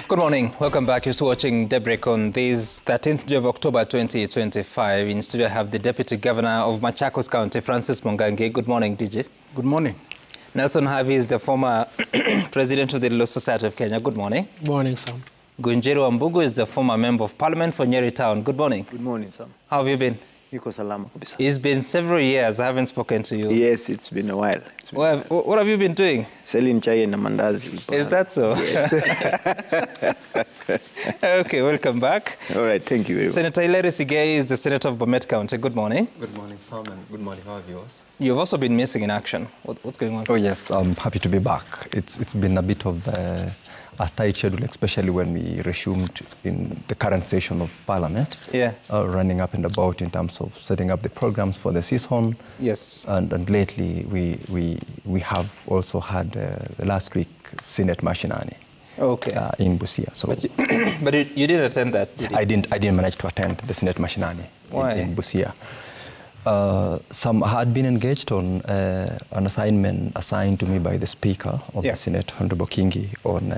Good morning. Welcome back. You're still watching Daybreak on this 13th day of October 2025. In studio, I have the Deputy Governor of Machakos County, Francis Mungangi. Good morning, DJ. Good morning. Nelson Havi is the former President of the Law Society of Kenya. Good morning. Good morning, Sam. Gunjeru Ambugu is the former Member of Parliament for Nyeri Town. Good morning. Good morning, Sam. How have you been? Niko salama kabisa. It's been several years. I haven't spoken to you. Yes, it's been a while. What have you been doing? Selling chai na mandazi. Is that so? Yes. Okay, welcome back. All right, thank you very much. Senator Hilary Sigei is the Senator of Bomet County. Good morning. Good morning, Sam, and good morning, our viewers. You've also been missing in action. What's going on? Oh, yes, I'm happy to be back. It's been a bit of a tight schedule, especially when we resumed in the current session of Parliament. Yeah. Running up and about in terms of setting up the programs for the season. Yes. And lately, we have also had the last week Senate Mashinani. Okay. In Busia. So, but you didn't attend that, did you? I didn't manage to attend the Senate Mashinani. Why? In Busia. Some had been engaged on an assignment assigned to me by the Speaker of the Senate, Honorable Kingi, on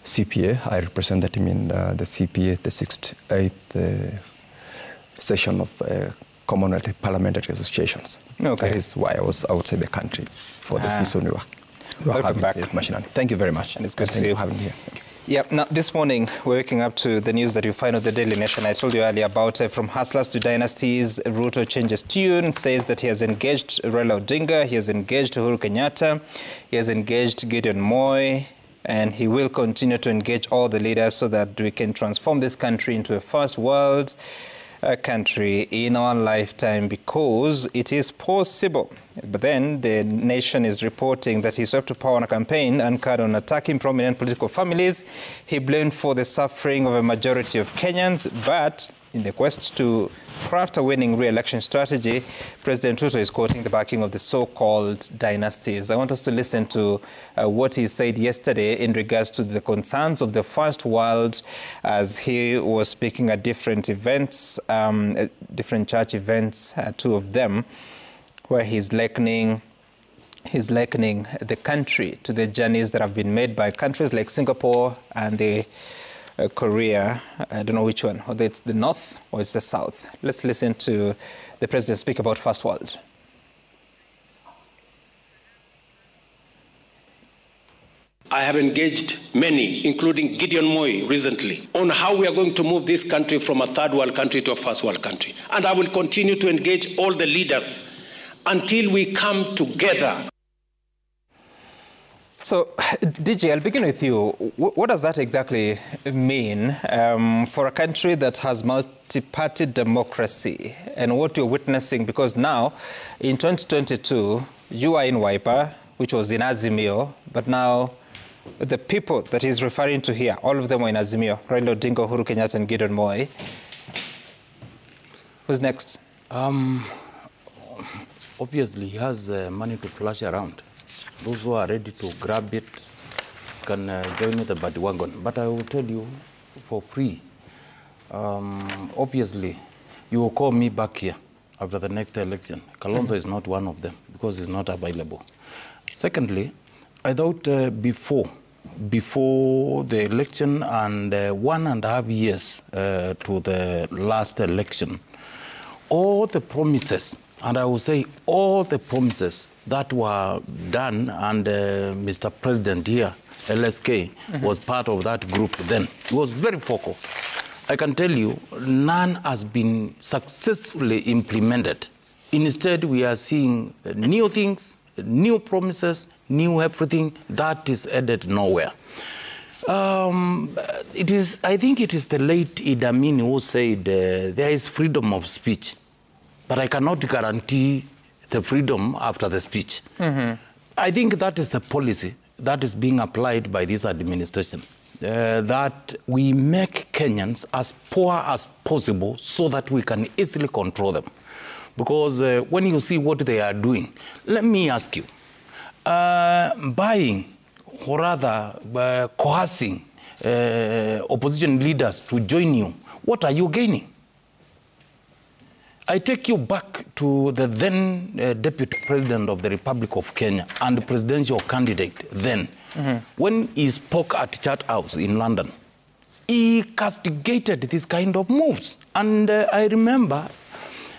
CPA. I represent the team in the CPA, the 8th session of Commonwealth Parliamentary Associations. Okay. That is why I was outside the country for the season we were Welcome back. Thank you very much. And it's good to see you. Thank you for having me here. Thank you. Yeah, now this morning we're waking up to the news that you find on the Daily Nation. I told you earlier about from hustlers to dynasties, Ruto changes tune, says that he has engaged Raila Odinga, he has engaged Uhuru Kenyatta, he has engaged Gideon Moi, and he will continue to engage all the leaders so that we can transform this country into a first world country in our lifetime, because it is possible. But then the Nation is reporting that he swept to power on a campaign anchored on attacking prominent political families. He blamed for the suffering of a majority of Kenyans, but in the quest to craft a winning re-election strategy, President Ruto is quoting the backing of the so-called dynasties. I want us to listen to what he said yesterday in regards to the concerns of the first world as he was speaking at different events, different church events, two of them, where he's likening the country to the journeys that have been made by countries like Singapore and the Korea. I don't know which one, whether it's the North or it's the South. Let's listen to the President speak about First World. I have engaged many, including Gideon Moi recently, on how we are going to move this country from a third world country to a first world country. And I will continue to engage all the leaders until we come together. So, DJ, I'll begin with you. What does that exactly mean for a country that has multi-party democracy and what you're witnessing? Because now, in 2022, you are in Wiper, which was in Azimio, but now the people that he's referring to here, all of them are in Azimio. Raila Odinga, Uhuru Kenyatta, and Gideon Moi. Who's next? Obviously, he has money to flash around. Those who are ready to grab it can join the bandwagon. But I will tell you for free. Obviously, you will call me back here after the next election. Kalonzo is not one of them because he's not available. Secondly, I thought before the election and 1.5 years to the last election, all the promises, and I will say all the promises that were done, and Mr. President here, LSK, was part of that group then. It was very focal. I can tell you, none has been successfully implemented. Instead, we are seeing new things, new promises, new everything that is headed nowhere. I think it is the late Idi Amin who said there is freedom of speech, but I cannot guarantee the freedom after the speech. I think that is the policy that is being applied by this administration, that we make Kenyans as poor as possible so that we can easily control them. Because when you see what they are doing, let me ask you, buying or rather coercing opposition leaders to join you, what are you gaining? I take you back to the then Deputy President of the Republic of Kenya and presidential candidate then, when he spoke at Charterhouse in London, he castigated this kind of moves. And I remember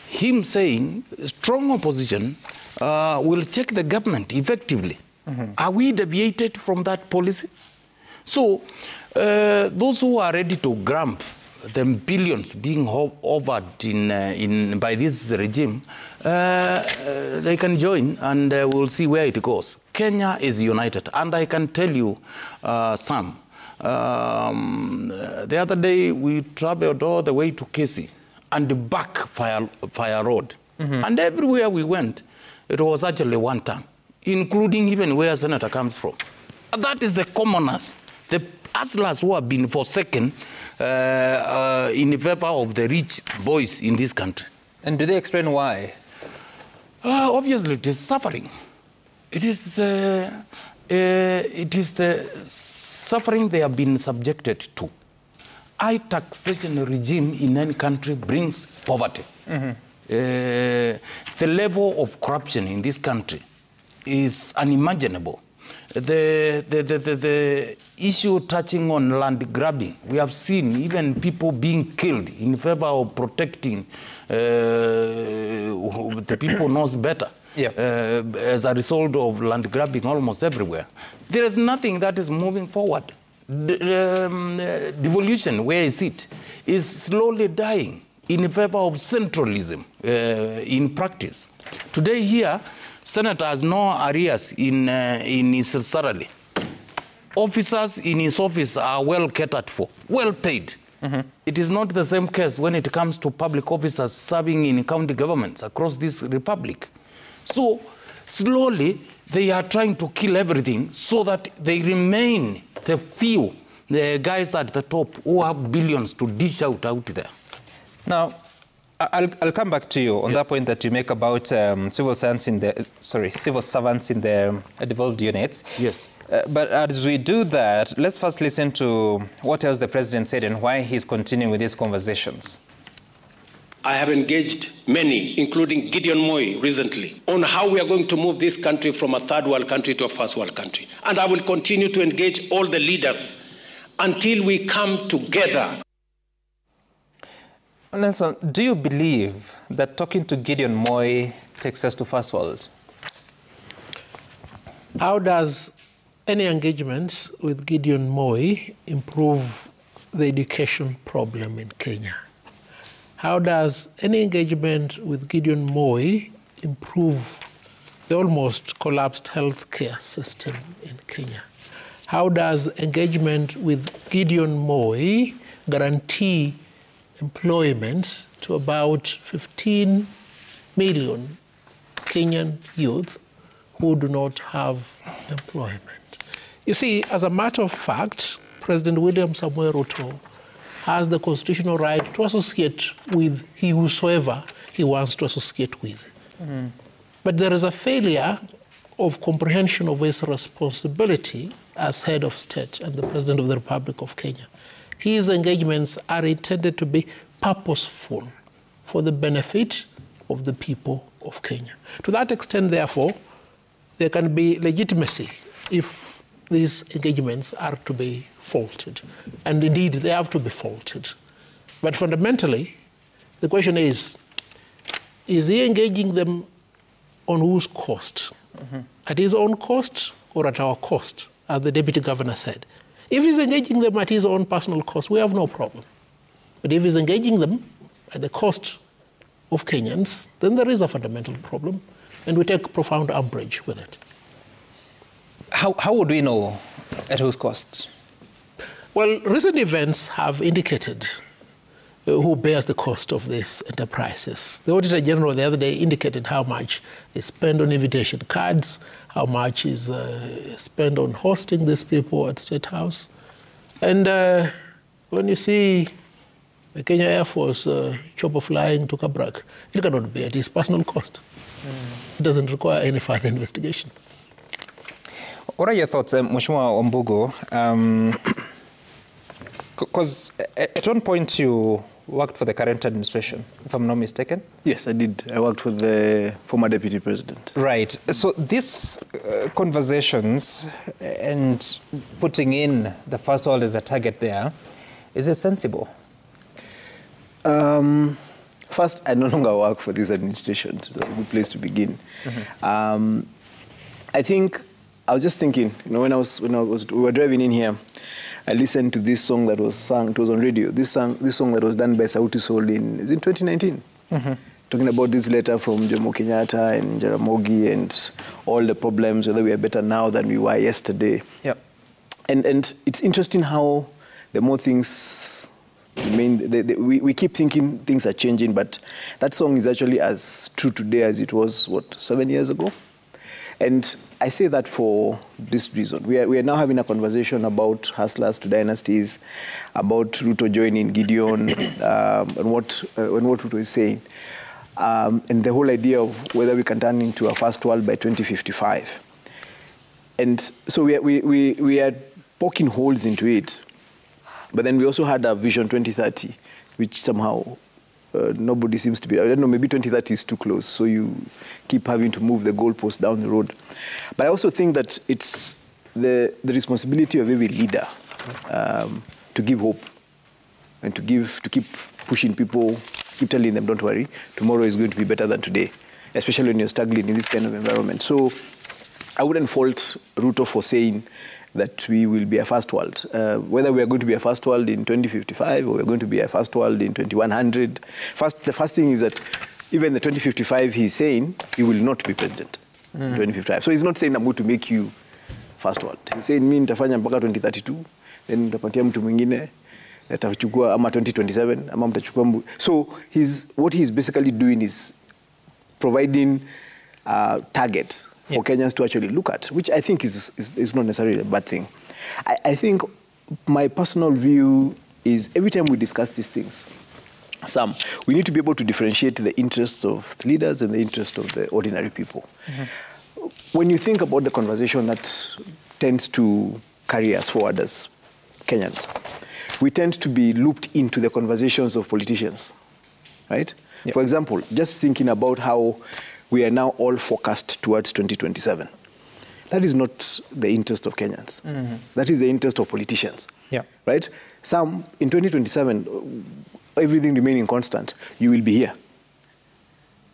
him saying, strong opposition will check the government effectively. Are we deviated from that policy? So those who are ready to grump the billions being offered by this regime, they can join and we'll see where it goes. Kenya is united. And I can tell you, Sam, the other day we traveled all the way to Kisii and back Fire Road. And everywhere we went, it was actually one term, including even where Senator comes from. That is the commoners, the hustlers who have been forsaken in favor of the rich boys in this country. And do they explain why? Obviously, it is suffering. It is the suffering they have been subjected to. High taxation regime in any country brings poverty. The level of corruption in this country is unimaginable. The issue touching on land grabbing, we have seen even people being killed in favor of protecting the people knows better. As a result of land grabbing almost everywhere. There is nothing that is moving forward. Devolution, where is it, is slowly dying in favor of centralism in practice. Today here, Senator has no arrears in his salary. Officers in his office are well catered for, well paid. It is not the same case when it comes to public officers serving in county governments across this republic. So slowly they are trying to kill everything so that they remain the few, the guys at the top who have billions to dish out there. Now, I'll come back to you on that point that you make about civil servants in the devolved units. Yes. But as we do that, let's first listen to what else the president said and why he's continuing with these conversations. I have engaged many, including Gideon Moi recently, on how we are going to move this country from a third world country to a first world country. And I will continue to engage all the leaders until we come together. Nelson, do you believe that talking to Gideon Moi takes us to first world? How does any engagement with Gideon Moi improve the education problem in Kenya? How does any engagement with Gideon Moi improve the almost collapsed healthcare system in Kenya? How does engagement with Gideon Moi guarantee employment to about 15 million Kenyan youth who do not have employment? You see, as a matter of fact, President William Samoei Ruto has the constitutional right to associate with whosoever he wants to associate with. But there is a failure of comprehension of his responsibility as head of state and the President of the Republic of Kenya. His engagements are intended to be purposeful for the benefit of the people of Kenya. To that extent, therefore, there can be legitimacy if these engagements are to be faulted. And indeed, they have to be faulted. But fundamentally, the question is he engaging them on whose cost? At his own cost or at our cost, as the Deputy Governor said? If he's engaging them at his own personal cost, we have no problem. But if he's engaging them at the cost of Kenyans, then there is a fundamental problem, and we take profound umbrage with it. How would we know at whose cost? Well, recent events have indicated who bears the cost of these enterprises. The Auditor General the other day indicated how much is spent on invitation cards, how much is spent on hosting these people at State House. And when you see the Kenya Air Force chopper flying to Kabrak, it cannot be at his personal cost. It doesn't require any further investigation. What are your thoughts, Mheshimiwa Wambugu? Because at one point you worked for the current administration, if I'm not mistaken. Yes, I did. I worked for the former deputy president. Right. So these conversations and putting in the first world as a target there, is it sensible? First, I no longer work for this administration, so a good place to begin. I think I was just thinking, when we were driving in here, I listened to this song that was sung. It was on radio. This song that was done by Sauti Sol in 2019, talking about this letter from Jomo Kenyatta and Jaramogi and all the problems, whether we are better now than we were yesterday. Yep. And it's interesting how the more things we keep thinking things are changing, but that song is actually as true today as it was, 7 years ago? And I say that for this reason. We are now having a conversation about hustlers to dynasties, about Ruto joining Gideon, and what Ruto is saying, and the whole idea of whether we can turn into a first world by 2055. And so we are poking holes into it. But then we also had a Vision 2030, which somehow nobody seems to be. I don't know, maybe 2030 is too close, so you keep having to move the goalpost down the road. But I also think that it's the responsibility of every leader to give hope and to keep pushing people, keep telling them, don't worry, tomorrow is going to be better than today, especially when you're struggling in this kind of environment. So I wouldn't fault Ruto for saying that we will be a first world. Whether we are going to be a first world in 2055 or we're going to be a first world in 2100. The first thing is that even the 2055 he's saying, he will not be president in 2055. So he's not saying I'm going to make you first world. He's saying mi nitafanya mpaka 2032, then nitapatia mtu mwingine, atachukua ama 2027, ama mtachukua. So what he's basically doing is providing a target for Kenyans to actually look at, which I think is not necessarily a bad thing. I think my personal view is every time we discuss these things, we need to be able to differentiate the interests of leaders and the interests of the ordinary people. When you think about the conversation that tends to carry us forward as Kenyans, we tend to be looped into the conversations of politicians, right? Yep. For example, just thinking about how we are now all focused towards 2027. That is not the interest of Kenyans. That is the interest of politicians, right? Some, in 2027, everything remaining constant, you will be here,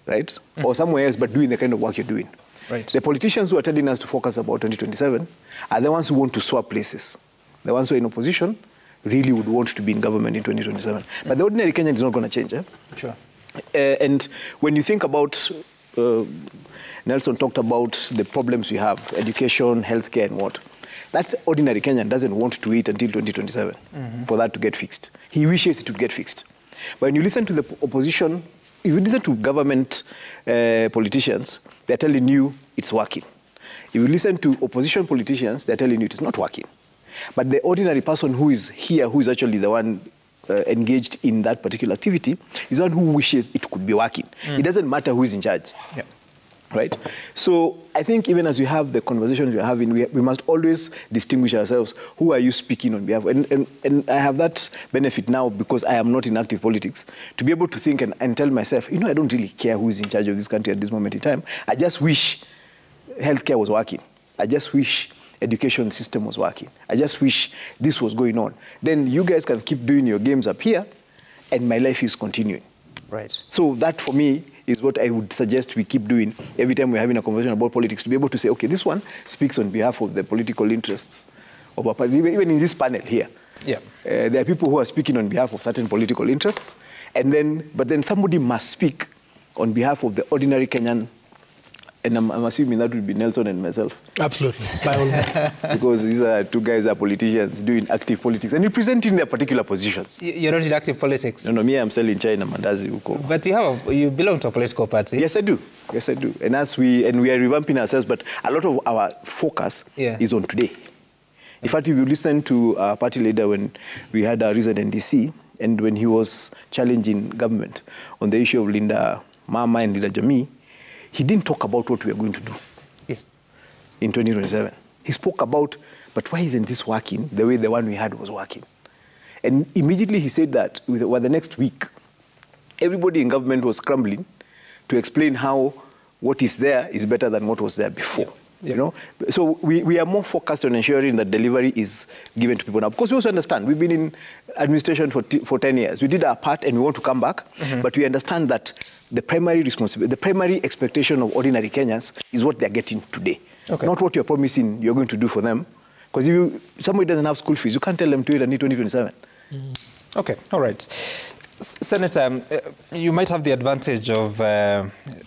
right? Or somewhere else, but doing the kind of work you're doing. Right. The politicians who are telling us to focus about 2027 are the ones who want to swap places. The ones who are in opposition really would want to be in government in 2027. But the ordinary Kenyan is not going to change. Sure. And when you think about Nelson talked about the problems we have, education, healthcare, and what. That ordinary Kenyan doesn't want to wait until 2027 for that to get fixed. He wishes it to get fixed. But when you listen to the opposition, if you listen to government politicians, they're telling you it's working. If you listen to opposition politicians, they're telling you it's not working. But the ordinary person who is here, who is actually the one engaged in that particular activity, is one who wishes it could be working. It doesn't matter who is in charge, right? So I think even as we have the conversations we're having, we must always distinguish ourselves. Who are you speaking on behalf of? And I have that benefit now because I am not in active politics, to be able to think and tell myself, I don't really care who is in charge of this country at this moment in time. I just wish healthcare was working. I just wish education system was working. I just wish this was going on. Then you guys can keep doing your games up here, and my life is continuing. Right. So that, for me, is what I would suggest we keep doing every time we're having a conversation about politics, to be able to say, okay, this one speaks on behalf of the political interests of our party. Even in this panel here, there are people who are speaking on behalf of certain political interests, but then somebody must speak on behalf of the ordinary Kenyan. And I'm assuming that would be Nelson and myself. Absolutely, by all means. Because these are two guys who are politicians doing active politics and representing their particular positions. You're not in active politics? No, me, I'm selling chai na mandazi huko. But you belong to a political party? Yes, I do. Yes, I do. And we are revamping ourselves, but a lot of our focus is on today. In fact, if you listen to our party leader when we had our recent NDC, and when he was challenging government on the issue of Linda Mama and Linda Jamii, he didn't talk about what we are going to do in 2027. He spoke about, but why isn't this working the way the one we had was working? And immediately he said that within the next week, everybody in government was scrambling to explain how what is there is better than what was there before. You know, so we are more focused on ensuring that delivery is given to people now. Because we also understand, we've been in administration for 10 years. We did our part and we want to come back, but we understand that the primary responsibility, the primary expectation of ordinary Kenyans is what they're getting today. Not what you're promising you're going to do for them. Because if somebody doesn't have school fees, you can't tell them to wait until 2027. Okay, all right. Senator, you might have the advantage of,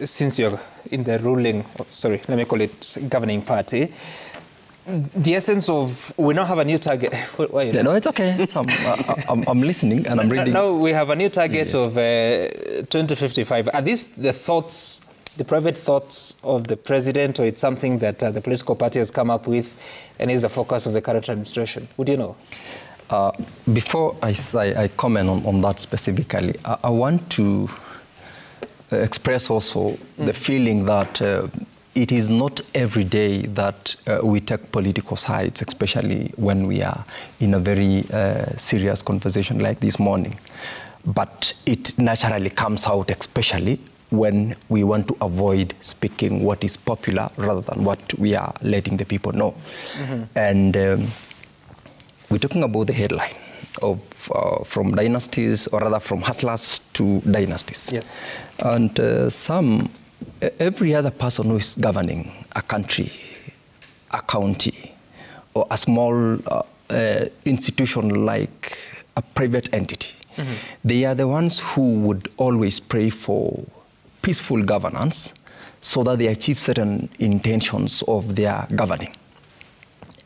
since you're in the ruling, let me call it governing party, the essence of, we now have a new target. No, it's okay. So I'm listening and I'm reading. Now we have a new target of 2055. Are these the thoughts, the private thoughts of the president, or it's something that the political party has come up with and is the focus of the current administration? Would you know? Before I comment on that specifically, I want to express also the feeling that it is not every day that we take political sides, especially when we are in a very serious conversation like this morning. But it naturally comes out, especially when we want to avoid speaking what is popular rather than what we are letting the people know. And we're talking about the headline of from dynasties, or rather from hustlers to dynasties. Yes. And every other person who is governing a country, a county, or a small institution like a private entity, they are the ones who would always pray for peaceful governance so that they achieve certain intentions of their governing.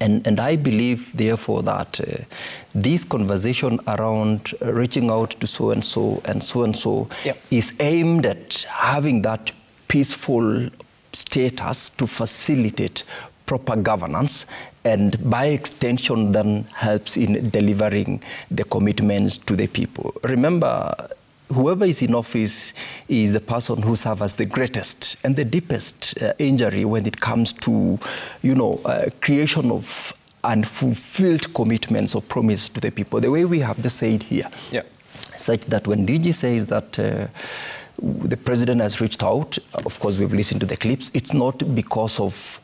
And I believe, therefore, that this conversation around reaching out to so-and-so and so-and-so is aimed at having that peaceful status to facilitate proper governance, and by extension then helps in delivering the commitments to the people. Remember, whoever is in office is the person who suffers the greatest and the deepest injury when it comes to, creation of unfulfilled commitments or promises to the people. The way we have just said here, such that when DG says that the president has reached out, of course we've listened to the clips, it's not because of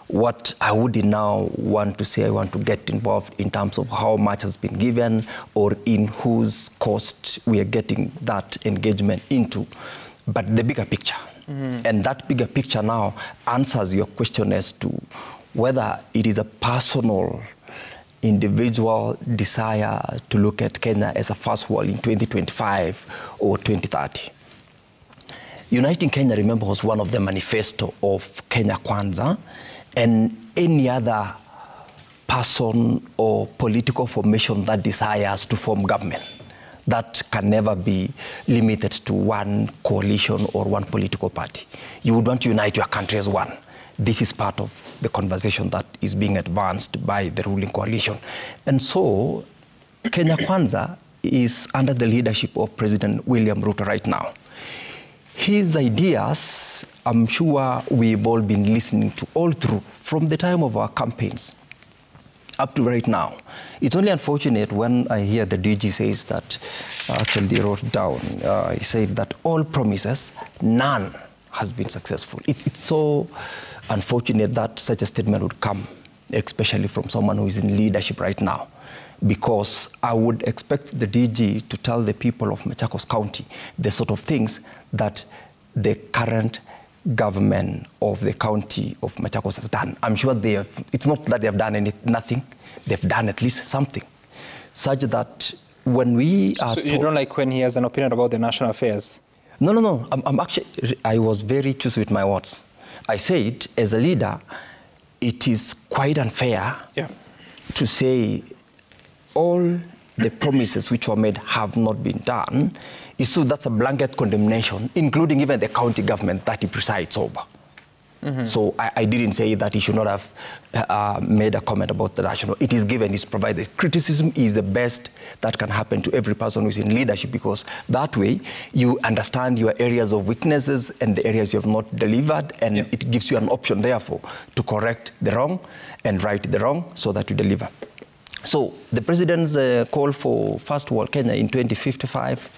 what I would now want to say. I want to get involved in terms of how much has been given or in whose cost we are getting that engagement into, but the bigger picture. And that bigger picture now answers your question as to whether it is a personal, individual desire to look at Kenya as a first world in 2025 or 2030. Uniting Kenya, remember, was one of the manifesto of Kenya Kwanza, and any other person or political formation that desires to form government. That can never be limited to one coalition or one political party. You would want to unite your country as one. This is part of the conversation that is being advanced by the ruling coalition. And so, Kenya Kwanza is under the leadership of President William Ruto right now. His ideas, I'm sure we've all been listening to all through, from the time of our campaigns up to right now. It's only unfortunate when I hear the DG says that, actually they wrote down, he said that all promises, none has been successful. It's so unfortunate that such a statement would come, especially from someone who is in leadership right now, because I would expect the DG to tell the people of Machakos County the sort of things that the current government of the county of Machakos has done. I'm sure they have. It's not that they have done nothing. They've done at least something, such that when we are... So you don't like when he has an opinion about the national affairs? No. I was very choosy with my words. I said, as a leader, it is quite unfair to say all the promises which were made have not been done. So that's a blanket condemnation, including even the county government that he presides over. So I didn't say that he should not have made a comment about the national. It is given, it's provided. Criticism is the best that can happen to every person who's in leadership, because that way you understand your areas of weaknesses and the areas you have not delivered, and it gives you an option, therefore, to correct the wrong and right the wrong so that you deliver. So the president's call for first world Kenya in 2055,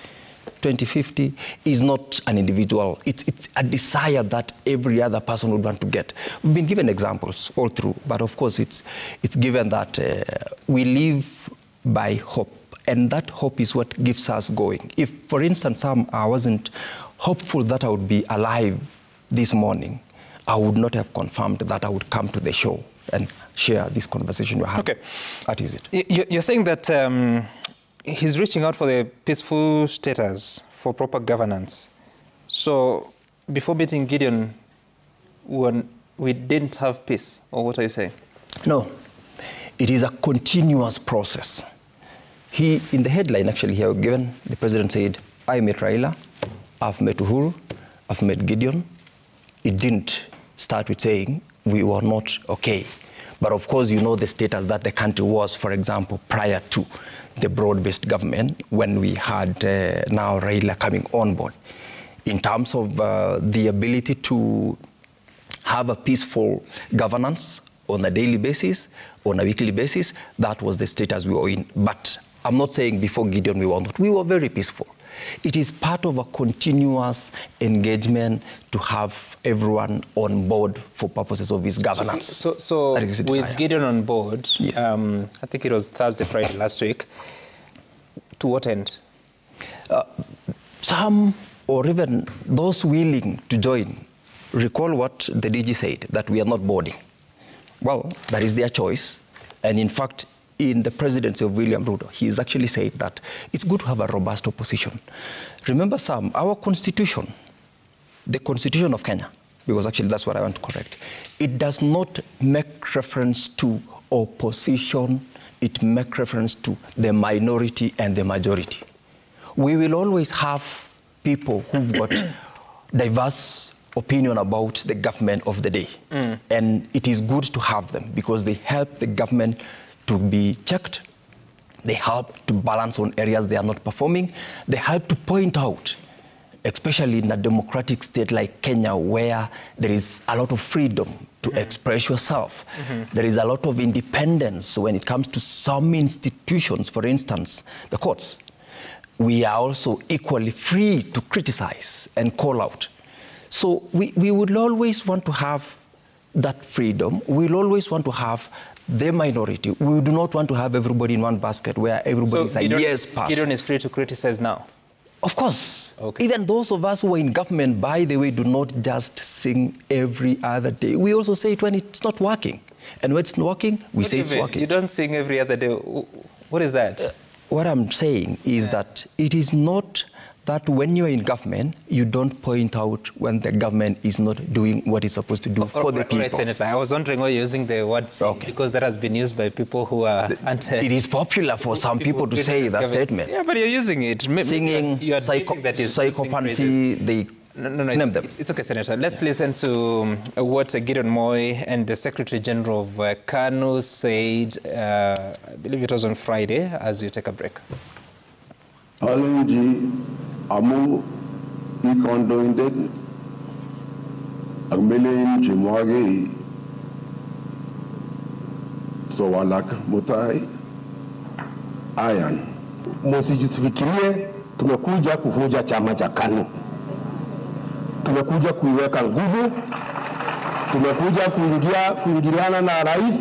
2050 is not an individual. It's a desire that every other person would want to get. We've been given examples all through, but of course it's given that we live by hope, and that hope is what gives us going. If, for instance, I wasn't hopeful that I would be alive this morning, I would not have confirmed that I would come to the show and share this conversation we're having. Okay. That is it. You're saying that he's reaching out for the peaceful status, for proper governance. So before meeting Gideon, when we didn't have peace, or what are you saying? No, it is a continuous process. In the headline actually here given, the president said, I met Raila, I've met Uhuru, I've met Gideon. It didn't start with saying we were not okay. But of course, you know the status that the country was, for example, prior to the broad-based government, when we had now Raila coming on board. In terms of the ability to have a peaceful governance on a daily basis, on a weekly basis, that was the status we were in. But I'm not saying before Gideon we were not. We were very peaceful. It is part of a continuous engagement to have everyone on board for purposes of his governance. So with Gideon on board, yes. I think it was Thursday, Friday last week, to what end? Some, or even those willing to join, recall what the DG said, that we are not boarding. Well, that is their choice. And in fact, in the presidency of William Ruto, he has actually said that it's good to have a robust opposition. Remember, Sam, our constitution, the constitution of Kenya, because actually that's what I want to correct, it does not make reference to opposition, it makes reference to the minority and the majority. We will always have people who've got diverse opinion about the government of the day. And it is good to have them because they help the government to be checked. They help to balance on areas they are not performing. They help to point out, especially in a democratic state like Kenya, where there is a lot of freedom to express yourself. There is a lot of independence when it comes to some institutions, for instance, the courts. We are also equally free to criticize and call out. So we would always want to have that freedom. We'll always want to have the minority. We do not want to have everybody in one basket where everybody is a yes person. Gideon is free to criticize now? Of course. Okay. Even those of us who are in government, by the way, do not just sing every other day. We also say it when it's not working. And when it's not working, we say it's working. You don't sing every other day. What is that? What I'm saying is that it is not that when you're in government, you don't point out when the government is not doing what it's supposed to do for the people. Right, Senator. I was wondering why you're using the word sing, because that has been used by people who are It is popular for some people to say that statement. Yeah, but you're using it. Singing, psychopathy, they name them. It's okay, Senator. Let's listen to what Gideon Moi and the Secretary General of KANU said, I believe it was on Friday, as you take a break. Alenji amu ikondoindet agmelein chimwage sowalak mutai ayan. Msijifikirie tumekuja kuvunja chama cha KANU. Tumekuja kuiweka nguvu. Tumekuja kuingiliana na rais.